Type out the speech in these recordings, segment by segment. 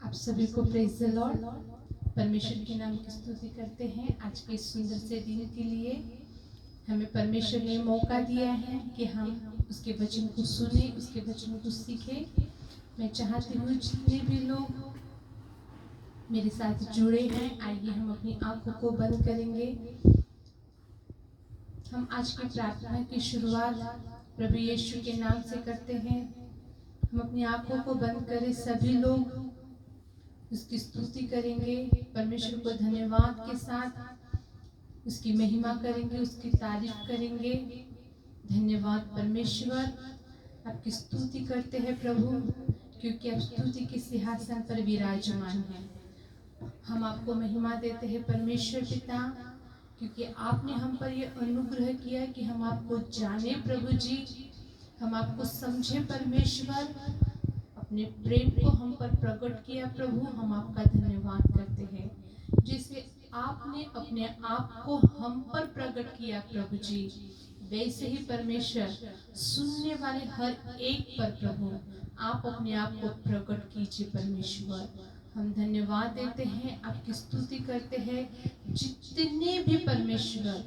आप सभी को प्रेज द लॉर्ड। परमेश्वर के नाम की स्तुति करते हैं। आज के इस सुंदर से दिन के लिए हमें परमेश्वर ने मौका दिया है कि हम उसके वचन को सुने, उसके वचन को सीखें। मैं चाहती हूँ जितने भी लोग मेरे साथ जुड़े हैं, आइए हम अपनी आंखों को बंद करेंगे। हम आज की प्रार्थना की शुरुआत प्रभु यीशु के नाम से करते हैं। हम अपनी आंखों को बंद करें, सभी लोग उसकी स्तुति करेंगे, परमेश्वर को धन्यवाद के साथ उसकी महिमा करेंगे, उसकी तारीफ करेंगे। धन्यवाद परमेश्वर, आपकी स्तुति करते हैं प्रभु, क्योंकि आप स्तुति के सिंहासन पर विराजमान हैं। हम आपको महिमा देते हैं परमेश्वर पिता, क्योंकि आपने हम पर यह अनुग्रह किया कि हम आपको जाने प्रभु जी, हम आपको समझे परमेश्वर, अपने प्रेम को हम पर प्रकट किया प्रभु। हम आपका धन्यवाद करते हैं, जिसे आपने अपने आप को हम पर प्रकट किया प्रभु जी, वैसे ही परमेश्वर सुनने वाले हर एक पर प्रभु आप अपने आप को प्रकट कीजिए परमेश्वर। हम धन्यवाद देते हैं, आपकी स्तुति करते हैं। जितने भी परमेश्वर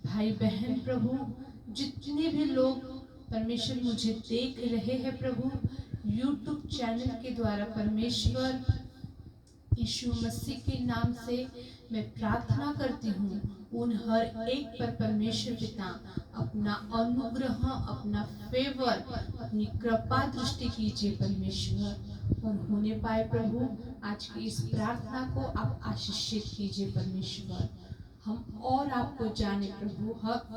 भाई बहन प्रभु, जितने भी लोग परमेश्वर मुझे देख रहे हैं प्रभु यूट्यूब चैनल के द्वारा, परमेश्वर यीशु मसीह के नाम से मैं प्रार्थना करती हूँ, उन हर एक पर परमेश्वर पिता अपना अनुग्रह, अपना फेवर, अपनी कृपा दृष्टि कीजिए परमेश्वर, और होने पाए प्रभु आज की इस प्रार्थना को आप आशीषित कीजिए परमेश्वर। हम और आपको जाने प्रभु,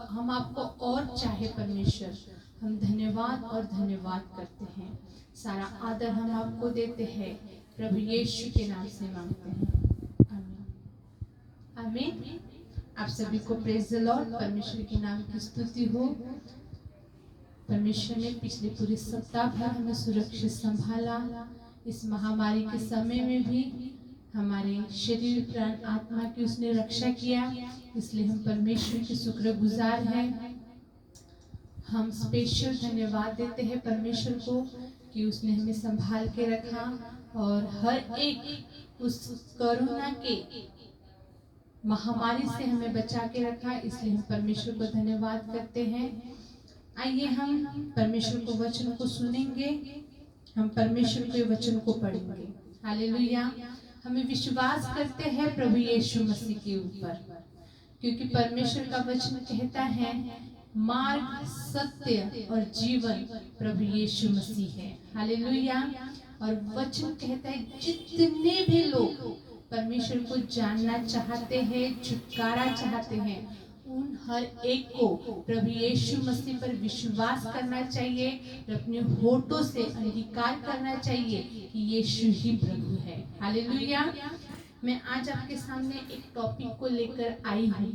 हम आपको और चाहे परमेश्वर। हम धन्यवाद और धन्यवाद करते हैं। सारा आदर हम आपको देते हैं, प्रभु यीशु के नाम से मांगते हैं, आमीन आमीन। आप सभी को प्रेज द लॉर्ड, परमेश्वर के नाम की स्तुति हो। परमेश्वर ने पिछले पूरे सप्ताह भर हमें सुरक्षित संभाला। इस महामारी के समय में भी हमारे शरीर प्राण आत्मा की उसने रक्षा किया, इसलिए हम परमेश्वर के शुक्रगुजार हैं। हम स्पेशल धन्यवाद देते हैं परमेश्वर को कि उसने हमें संभाल के रखा और हर एक उस कोरोना के महामारी से हमें बचा के रखा, इसलिए हम परमेश्वर को धन्यवाद करते हैं। आइए हम परमेश्वर को वचन को सुनेंगे, हम परमेश्वर के वचन को पढ़ेंगे। हालेलुया। हमें विश्वास करते हैं प्रभु यीशु मसीह के ऊपर, क्योंकि परमेश्वर का वचन कहता है मार्ग, सत्य और जीवन प्रभु यीशु मसीह है। हालेलुया। और वचन कहता है जितने भी लोग परमेश्वर को जानना चाहते हैं, छुटकारा चाहते हैं, उन हर एक को प्रभु यीशु मसीह पर विश्वास करना चाहिए और अपने होठों से अंगीकार करना चाहिए कि यीशु ही प्रभु है। हालेलुया। मैं आज आपके सामने एक टॉपिक को लेकर आई हूँ।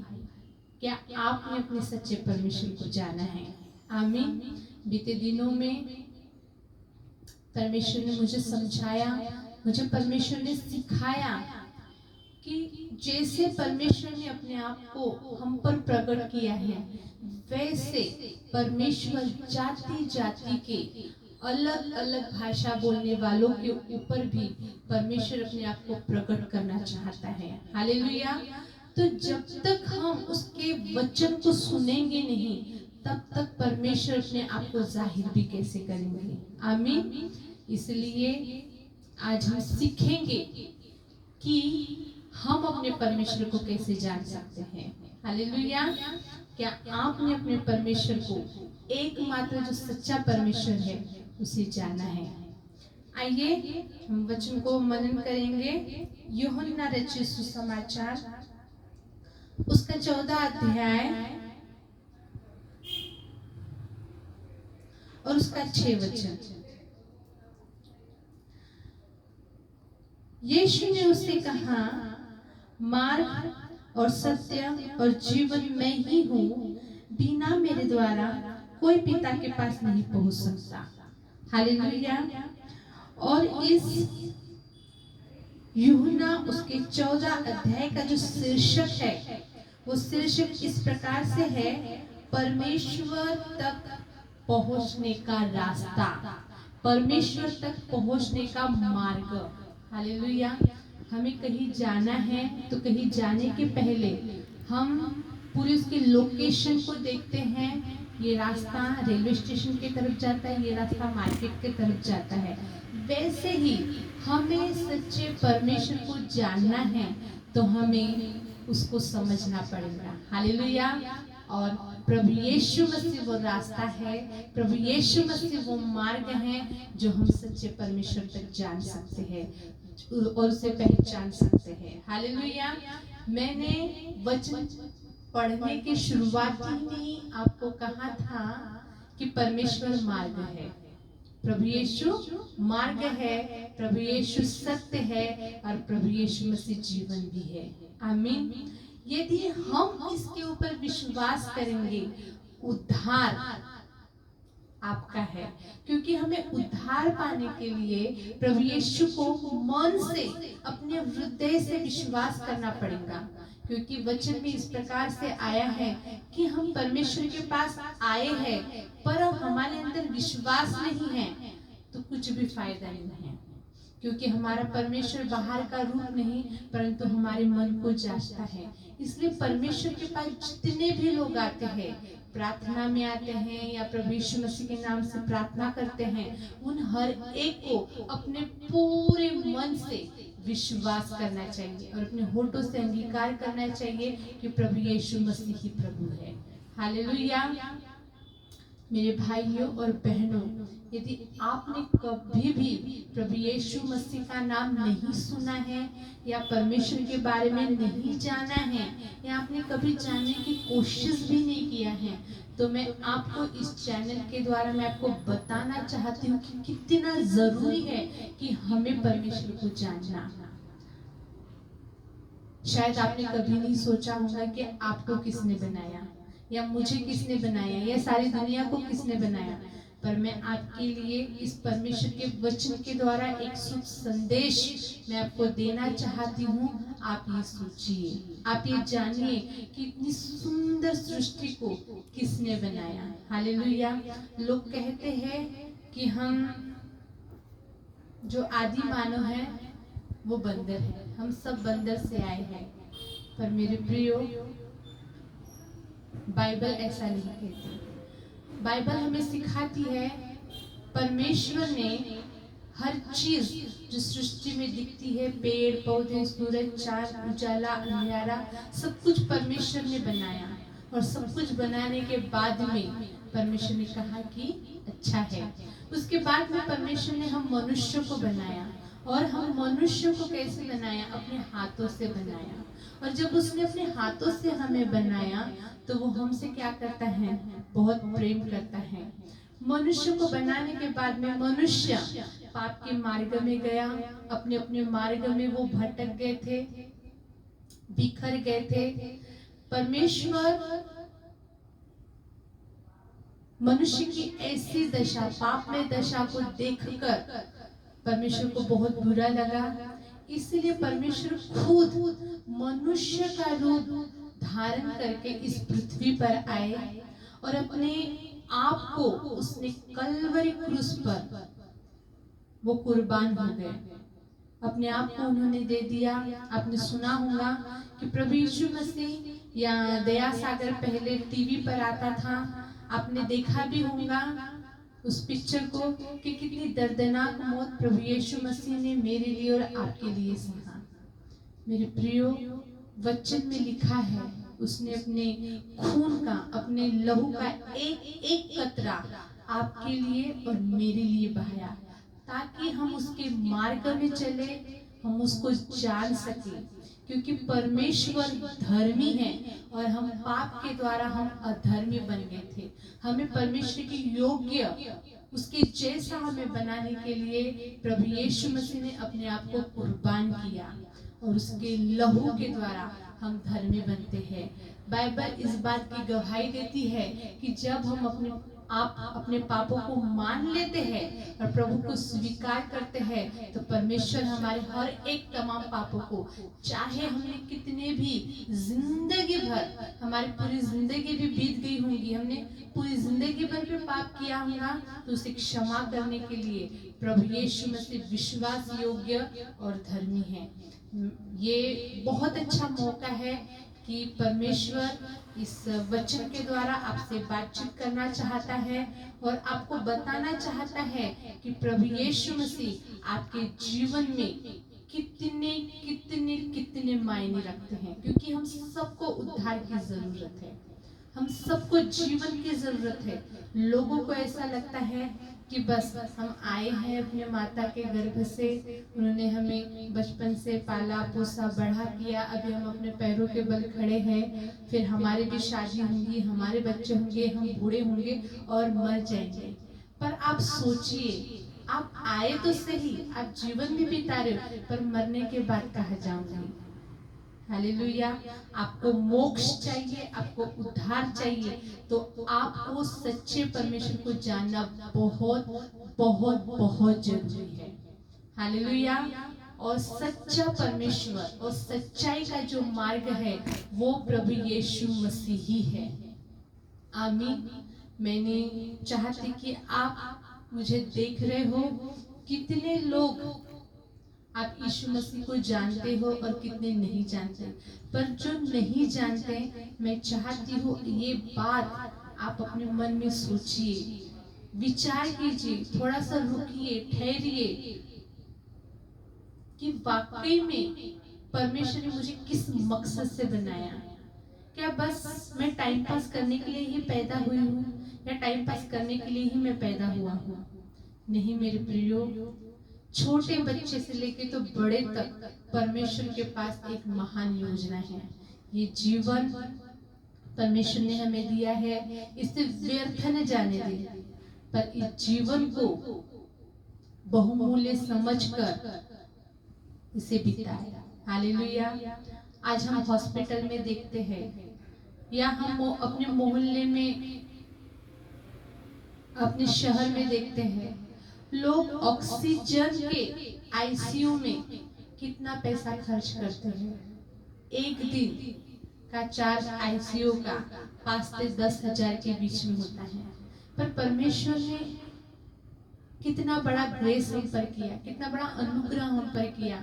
क्या आपने अपने सच्चे परमेश्वर को जाना है? आमीन। बीते दिनों में परमेश्वर ने मुझे समझाया, मुझे परमेश्वर ने सिखाया कि जैसे परमेश्वर ने अपने आप को हम पर प्रकट किया है, वैसे परमेश्वर जाति जाति के अलग अलग भाषा बोलने वालों के ऊपर भी परमेश्वर अपने आप को प्रकट करना चाहता है। हालेलुया। तो जब तक हम उसके वचन को सुनेंगे नहीं, तब तक परमेश्वर अपने आप को जाहिर भी कैसे करेंगे? आमीन। इसलिए आज हम सीखेंगे कि हम अपने परमेश्वर को कैसे जान सकते हैं। हालेलुया। क्या आपने अपने परमेश्वर को, एकमात्र जो सच्चा परमेश्वर है, उसे जाना है? आइए हम वचन को मनन करेंगे। यूहन्ना रचित सुसमाचार उसका 14 अध्याय और उसका 6 वचन। यीशु ने उससे कहा, मार्ग और सत्य और जीवन मैं ही हूँ, बिना मेरे द्वारा कोई पिता के पास नहीं पहुंच सकता। हालेलुया। और इस यूहन्ना उसके 14 अध्याय का जो शीर्षक है, वो शीर्षक इस प्रकार से है, परमेश्वर तक पहुंचने का रास्ता, परमेश्वर तक पहुंचने का मार्ग। हालेलुया। हमें कहीं जाना है तो कहीं जाने के पहले हम पूरी उसकी लोकेशन को देखते हैं। ये रास्ता रेलवे स्टेशन की तरफ जाता है, ये रास्ता मार्केट की तरफ जाता है। वैसे ही हमें सच्चे परमेश्वर को जानना है तो हमें उसको समझना पड़ेगा। हालेलुया। और प्रभु यीशु मसीह वो रास्ता है, प्रभु यीशु मसीह वो मार्ग है जो हम सच्चे परमेश्वर तक जान सकते हैं और उसे पहचान सकते हैं। हालेलुया। मैंने वचन पढ़ने की शुरुआत में आपको कहा था कि परमेश्वर मार्ग है, प्रभु यीशु मार्ग है, प्रभु यीशु सत्य है और प्रभु यीशु मसीह जीवन भी है। आमीन। यदि हम इसके ऊपर विश्वास करेंगे, उद्धार आपका है, क्योंकि हमें उद्धार पाने के लिए प्रभु यीशु को मन से, अपने हृदय से विश्वास करना पड़ेगा। क्योंकि वचन में इस प्रकार से आया है कि हम परमेश्वर के पास आए हैं पर हमारे अंदर विश्वास नहीं है तो कुछ भी फायदा नहीं है। क्योंकि हमारा परमेश्वर बाहर का रूप नहीं परंतु हमारे मन को जांचता है। इसलिए परमेश्वर के पास जितने भी लोग आते हैं, प्रार्थना में आते हैं या प्रभु यीशु मसीह के नाम से प्रार्थना करते हैं, उन हर एक को अपने पूरे मन से विश्वास करना चाहिए और अपने होठों से अंगीकार करना चाहिए कि प्रभु यीशु मसीह ही प्रभु है। हालेलुया। मेरे भाइयों और बहनों, यदि आपने कभी भी प्रभु यीशु मसीह का नाम नहीं सुना है या परमेश्वर के बारे में नहीं जाना है या आपने कभी जानने की कोशिश भी नहीं किया है, तो मैं आपको इस चैनल के द्वारा मैं आपको बताना चाहती हूँ कि कितना जरूरी है कि हमें परमेश्वर को जानना। शायद आपने कभी नहीं सोचा होगा कि आपको किसने बनाया या मुझे किसने बनाया या सारी दुनिया को किसने बनाया, पर मैं आपके लिए इस परमेश्वर के वचन के द्वारा एक शुभ संदेश मैं आपको देना चाहती हूँ। आप ये सोचिए, आप ये जानिए कि इतनी सुंदर सृष्टि को किसने बनाया। हालेलुया। लोग कहते हैं कि हम जो आदि मानव है वो बंदर है, हम सब बंदर से आए हैं, पर मेरे प्रियो बाइबल ऐसा नहीं कहती। बाइबल हमें सिखाती है परमेश्वर ने हर चीज जो सृष्टि में दिखती है, पेड़ पौधे, सूरज, चांद, उजाला, अंधियारा, सब कुछ परमेश्वर ने बनाया और सब कुछ बनाने के बाद में परमेश्वर ने कहा कि अच्छा है। उसके बाद में परमेश्वर ने हम मनुष्य को बनाया और हम मनुष्य को कैसे बनाया? अपने हाथों से बनाया। और जब उसने अपने हाथों से हमें बनाया तो वो हमसे क्या करता है? बहुत प्रेम करता है। मनुष्य को बनाने के बाद में मनुष्य पाप के मार्ग में गया, अपने अपने मार्ग में वो भटक गए थे, बिखर गए थे। परमेश्वर मनुष्य की ऐसी दशा, पाप में दशा को देखकर परमेश्वर को बहुत बुरा लगा। इसलिए परमेश्वर खुद मनुष्य का रूप धारण करके इस पृथ्वी पर आए और अपने आप को उसने कल्वरी क्रूस पर वो कुर्बान हो गए, अपने आप को उन्होंने दे दिया। आपने सुना होगा कि प्रभु यीशु मसीह या दया सागर पहले टीवी पर आता था, आपने देखा भी होगा उस पिक्चर को कि कितनी दर्दनाक मौत प्रभु यीशु मसीह ने मेरे लिए और आपके लिए सहा। मेरे प्रियो, वचन में लिखा है उसने अपने खून का, अपने लहू का एक एक कतरा आपके लिए और मेरे लिए बहाया ताकि हम उसके मार्ग में चले, हम उसको जान सके। क्योंकि परमेश्वर धर्मी है और हम पाप के द्वारा हम अधर्मी बन गए थे। हमें परमेश्वर की योग्य उसके जैसा हमें बनाने के लिए प्रभु यीशु मसीह ने अपने आप को कुर्बान किया और उसके लहू के द्वारा हम धर्मी बनते हैं। बाइबल इस बात की गवाही देती है कि जब हम अपने आप अपने पापों को मान लेते हैं और प्रभु को स्वीकार करते हैं, तो परमेश्वर हमारे हर एक तमाम पापों को, चाहे हमने कितने भी जिंदगी भर, हमारी पूरी जिंदगी भी बीत गई होंगी, हमने पूरी जिंदगी भर भी पाप किया होगा, तो उसे क्षमा करने के लिए प्रभु यीशु मसीह विश्वास योग्य और धर्मी है। ये बहुत अच्छा मौका है कि परमेश्वर इस वचन के द्वारा आपसे बातचीत करना चाहता है और आपको बताना चाहता है कि प्रभु यीशु मसीह आपके जीवन में कितने कितने कितने मायने रखते हैं, क्योंकि हम सबको उद्धार की जरूरत है, हम सबको जीवन की जरूरत है। लोगों को ऐसा लगता है कि बस हम आए हैं अपने माता के गर्भ से, उन्होंने हमें बचपन से पाला पोसा बड़ा किया, अभी हम अपने पैरों के बल खड़े हैं, फिर हमारी भी शादी होंगी, हमारे बच्चे होंगे, हम बूढ़े होंगे और मर जाएंगे। पर आप सोचिए, आप आए तो सही, आप जीवन भी बिता रहे हो, पर मरने के बाद कहाँ जाओगे? हालेलुया। आपको मोक्ष चाहिए, आपको उद्धार चाहिए, तो आपको सच्चे परमेश्वर को जानना बहुत बहुत बहुत जरूरी है। हालेलुया। और सच्चा परमेश्वर और सच्चाई का जो मार्ग है वो प्रभु यीशु मसीह ही है। आमीन। मैंने चाहती कि आप मुझे देख रहे हो, कितने लोग आप यीशु मसीह को जानते हो और कितने नहीं जानते, पर जो नहीं जानते, मैं चाहती हूँ ये बात आप अपने मन में सोचिए, विचार कीजिए, थोड़ा सा रुकिए, ठहरिए कि वाकई में परमेश्वर ने मुझे किस मकसद से बनाया। क्या बस मैं टाइम पास करने के लिए ही पैदा हुई हूँ, या टाइम पास करने के लिए ही मैं पैदा हुआ हूँ? नहीं मेरे प्रियो, छोटे बच्चे से लेके तो बड़े तक परमेश्वर के पास एक महान योजना है। ये जीवन परमेश्वर ने हमें दिया है, इसे व्यर्थ न जाने दे, पर इस जीवन को बहुमूल्य समझकर इसे बिताए। हालेलुया। आज हम हॉस्पिटल में देखते हैं, या हम अपने मोहल्ले में, अपने शहर में देखते हैं, लोग ऑक्सीजन के आईसीयू में कितना पैसा खर्च करते हैं। एक दिन का चार्ज आईसीयू का 5 से 10 हजार के बीच में होता है, पर परमेश्वर ने कितना बड़ा ग्रेस हम पर किया, कितना बड़ा अनुग्रह हम पर किया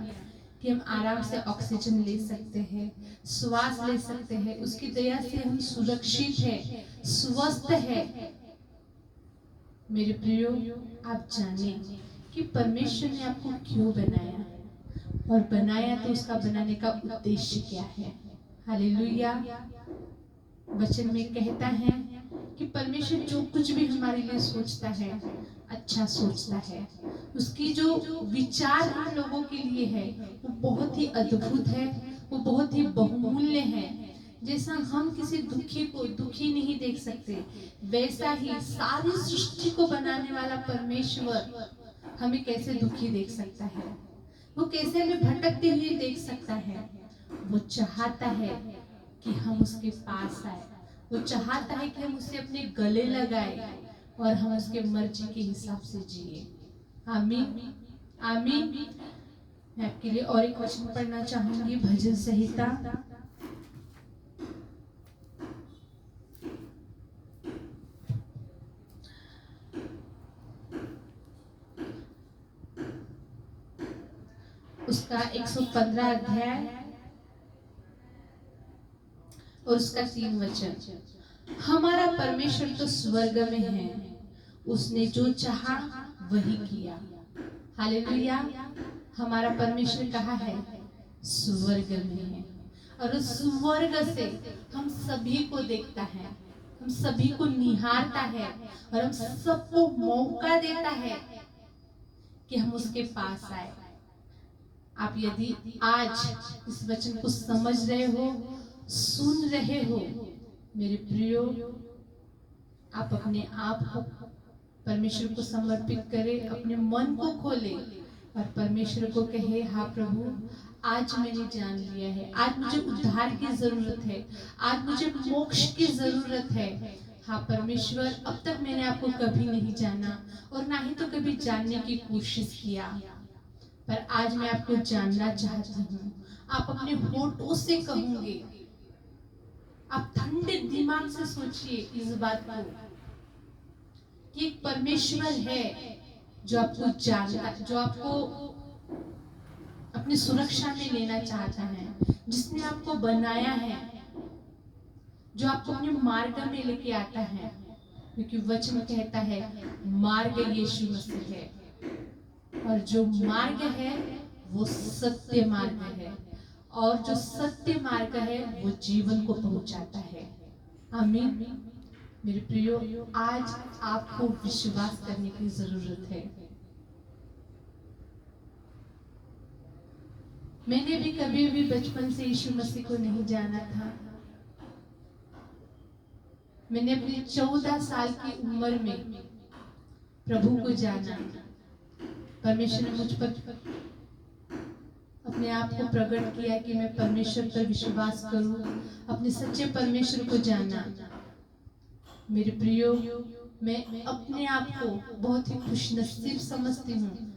कि हम आराम से ऑक्सीजन ले सकते हैं, श्वास ले सकते हैं, उसकी दया से हम सुरक्षित है, स्वस्थ है। मेरे प्रियो, आप जाने कि परमेश्वर ने आपको क्यों बनाया, और बनाया तो उसका बनाने का उद्देश्य क्या है। हालेलुया। वचन में कहता है कि परमेश्वर जो कुछ भी हमारे लिए सोचता है अच्छा सोचता है, उसकी जो विचार हम लोगों के लिए है वो बहुत ही अद्भुत है, वो बहुत ही बहुमूल्य है। जैसा हम किसी दुखी को दुखी नहीं देख सकते, वैसा ही सारी सृष्टि को बनाने वाला परमेश्वर हमें कैसे दुखी देख सकता है, वो कैसे हमें भटकते हुए देख सकता है। वो चाहता है कि हम उसके पास आए, वो चाहता है कि हम उसे अपने गले लगाए और हम उसके मर्जी के हिसाब से जिए। आमीन आमीन। मैं आपके लिए और एक वचन पढ़ना चाहूंगी, भजन संहिता उसका 115 अध्याय और उसका 3 वचन। हमारा परमेश्वर तो स्वर्ग में है, उसने जो चाहा वही किया। हालेलुया। हमारा परमेश्वर कहाँ है? स्वर्ग में है, और उस स्वर्ग से हम सभी को देखता है, हम सभी को निहारता है, और हम सबको मौका देता है कि हम उसके पास आए। आप यदि आज इस वचन को समझ रहे हो, सुन रहे हो, मेरे प्रियो, आप अपने आप को परमेश्वर को समर्पित करें, अपने मन को खोले और परमेश्वर को कहे, हाँ प्रभु, आज मैंने जान लिया है, आज मुझे उद्धार की जरूरत है, आज मुझे मोक्ष की जरूरत है। हाँ परमेश्वर, अब तक मैंने आपको कभी नहीं जाना और ना ही तो कभी जानने की कोशिश किया, पर आज मैं आपको जानना चाहती हूँ। आप अपने होठों से कहोगे, आप ठंडे दिमाग से सोचिए इस बात को कि एक परमेश्वर है जो आपको जानता, जो आपको अपनी सुरक्षा में लेना चाहता है, जिसने आपको बनाया है, जो आपको अपने मार्ग में लेके आता है, क्योंकि वचन कहता है मार्ग यीशु मसीह है, और जो मार्ग है वो सत्य मार्ग है, और जो सत्य मार्ग है वो जीवन को पहुंचाता है। आमीन। मेरे प्रियो, आज आपको विश्वास करने की जरूरत है। मैंने भी कभी भी बचपन से यीशु मसीह को नहीं जाना था। मैंने अपनी 14 साल की उम्र में प्रभु को जाना। परमेश्वर ने मुझ पर अपने आप को प्रकट किया कि मैं परमेश्वर पर विश्वास करूं, अपने सच्चे परमेश्वर को जाना। मेरे प्रियो, मैं अपने आप को बहुत ही खुशनसीब समझती हूँ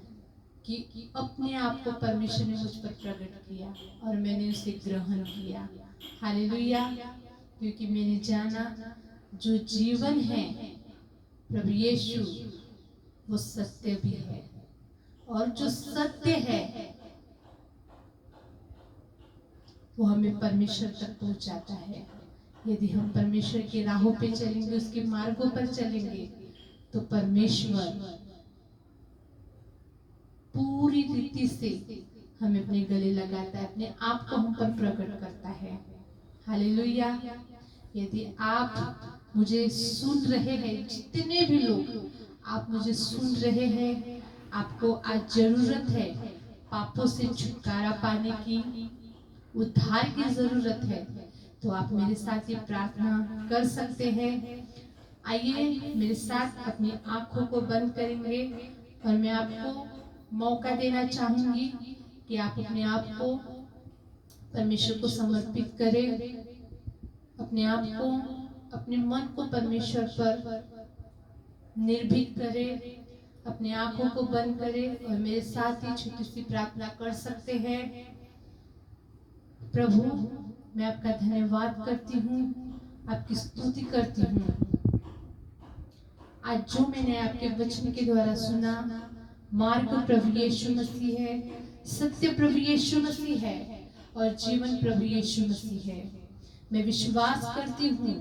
कि अपने आप को परमेश्वर ने मुझ पर प्रकट किया और मैंने उसे ग्रहण किया। हालेलुया। क्योंकि मैंने जाना जो जीवन है प्रभु यीशु वो सत्य भी है, और जो सत्य है वो हमें परमेश्वर तक पहुंचाता है। यदि हम परमेश्वर की राहों पे चलेंगे, उसके मार्गों पर चलेंगे, तो परमेश्वर पूरी रीति से हमें अपने गले लगाता है, अपने आप को हम पर प्रकट करता है। हालेलुया। यदि आप मुझे सुन रहे हैं, जितने भी लोग आप मुझे सुन रहे हैं, आपको आज जरूरत है पापों से छुटकारा पाने की, उद्धार की जरूरत है, तो आप मेरे साथ ये प्रार्थना कर सकते हैं। आइए मेरे साथ अपनी आंखों को बंद करेंगे और मैं आपको मौका देना चाहूंगी कि आप अपने आप को परमेश्वर को समर्पित करें, अपने आप को, अपने मन को परमेश्वर पर निर्भीक करें, अपने आंखों को बंद करें और मेरे साथ ही छोटी सी प्रार्थना कर सकते हैं। प्रभु, मैं आपका धन्यवाद करती हूँ, आपकी स्तुति करती हूँ। आज जो मैंने आपके वचन के द्वारा सुना, मार्ग प्रभु यीशु मसीह है, सत्य प्रभु यीशु मसीह है और जीवन प्रभु यीशु मसीह है। मैं विश्वास करती हूँ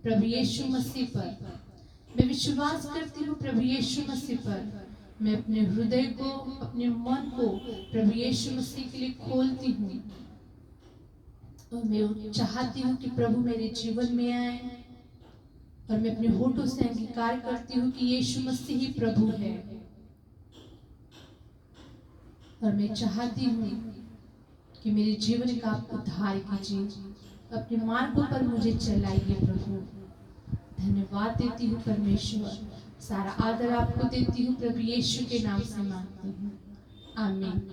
प्रभु यीशु मसीह पर, मैं विश्वास करती हूँ प्रभु यीशु मसीह पर। मैं अपने हृदय को, अपने मन को प्रभु यीशु मसीह के लिए खोलती हूँ और मैं चाहती हूँ कि प्रभु मेरे जीवन में आए, और मैं अपने होठों से अंगीकार करती हूँ कि यीशु मसीह ही प्रभु है, और मैं चाहती हूँ कि मेरे जीवन का आप उद्धार कीजिए, अपने मार्गों पर मुझे चलाइए। प्रभु धन्यवाद देती हूँ परमेश्वर, सारा आदर आपको देती हूँ, प्रभु यीशु के नाम से मांगती हूँ, आमीन।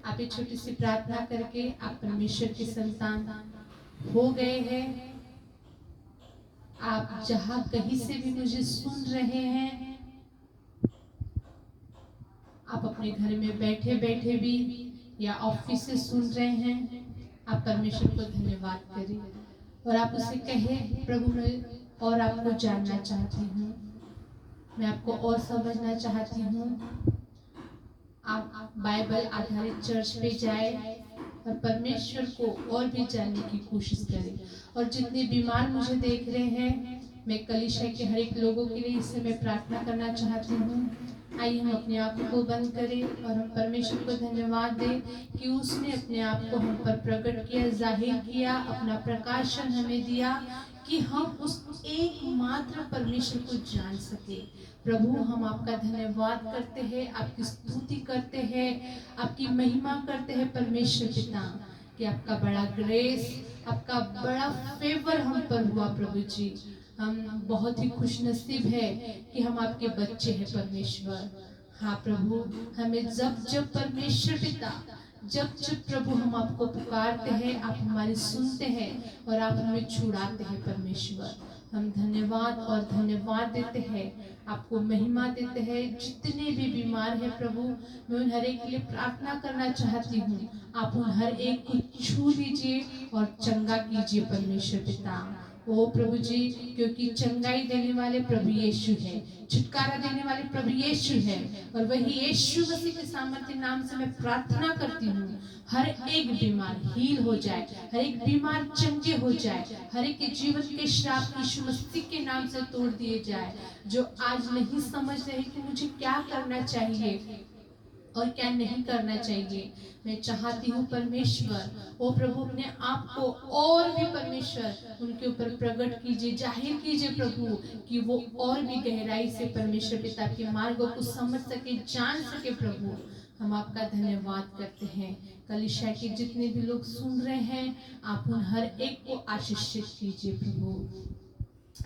आप एक छोटी सी प्रार्थना करके आप परमेश्वर के संतान हो गए हैं। आप जहाँ कहीं से भी मुझे सुन रहे हैं, आप अपने घर में बैठे बैठे भी या ऑफिस से सुन रहे हैं, आप परमेश्वर को धन्यवाद करें और आप उसे कहें, प्रभु मैं और आपको जानना चाहती हूँ, मैं आपको और समझना चाहती हूँ। आप बाइबल आधारित चर्च पे जाए और परमेश्वर को और भी जानने की कोशिश करें। और जितने बीमार मुझे देख रहे हैं, मैं कलीसिया के हर एक लोगों के लिए इस समय प्रार्थना करना चाहती हूँ। आइए हम अपने आंखों को बंद करें और हम परमेश्वर को धन्यवाद दें कि उसने अपने आप को हम पर प्रकट किया, जाहिर किया, अपना प्रकाशन हमें दिया कि हम उस एकमात्र परमेश्वर को जान सके। प्रभु हम आपका धन्यवाद करते हैं, आपकी स्तुति करते हैं, आपकी महिमा करते हैं परमेश्वर पिता, कि आपका बड़ा ग्रेस, आपका बड़ा फेवर हम पर हुआ। प्रभु जी हम बहुत ही खुशनसीब है कि हम आपके बच्चे हैं परमेश्वर। हाँ प्रभु, हमें जब जब परमेश्वर पिता, जब जब प्रभु हम आपको पुकारते हैं, आप हमारी सुनते हैं और आप हमें छुड़ाते हैं परमेश्वर। हम धन्यवाद और धन्यवाद देते हैं, आपको महिमा देते हैं। जितने भी बीमार हैं प्रभु, मैं उन हर एक के लिए प्रार्थना करना चाहती हूँ, आप उन हर एक को छू लीजिए और चंगा कीजिए परमेश्वर पिता। ओ प्रभु जी, क्योंकि चंगाई देने वाले प्रभु यीशु है, छुटकारा देने वाले प्रभु यीशु है, और वही यीशु मसीह के सामर्थ्य नाम से मैं प्रार्थना करती हूँ, हर एक बीमार हील हो जाए, हर एक बीमार चंगे हो जाए, हर एक के जीवन के श्राप यीशु मसीह के नाम से तोड़ दिए जाए। जो आज नहीं समझ रहे कि मुझे क्या करना चाहिए और क्या नहीं करना चाहिए, मैं चाहती हूँ परमेश्वर, ओ प्रभु अपने आप को और भी परमेश्वर उनके ऊपर प्रकट कीजिए, जाहिर कीजिए प्रभु, कि वो और भी गहराई से परमेश्वर पिता के मार्गों को समझ सके, जान सके। प्रभु हम आपका धन्यवाद करते हैं। कलीसिया के जितने भी लोग सुन रहे हैं, आप उन हर एक को आशीषित कीजिए प्रभु।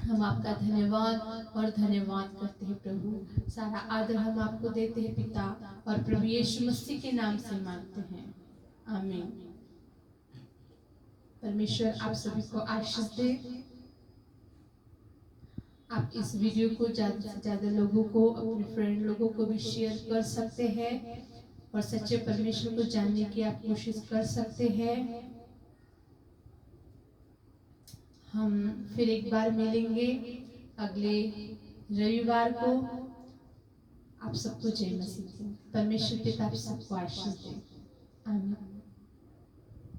हम आपका धन्यवाद और धन्यवाद करते हैं प्रभु। सारा आदर हम आपको देते हैं पिता, और प्रभु यीशु मसीह के नाम से मांगते हैं, आमीन। परमेश्वर आप सभी को आशीष दे। आप इस वीडियो को ज्यादा से ज्यादा लोगों को, अपने फ्रेंड लोगों को भी शेयर कर सकते हैं, और सच्चे परमेश्वर को जानने की आप कोशिश कर सकते हैं। हम फिर एक बार मिलेंगे अगले रविवार को। आप सबको जय मसीह। परमेश्वर पिता आप सबको आशीष दे, आमीन।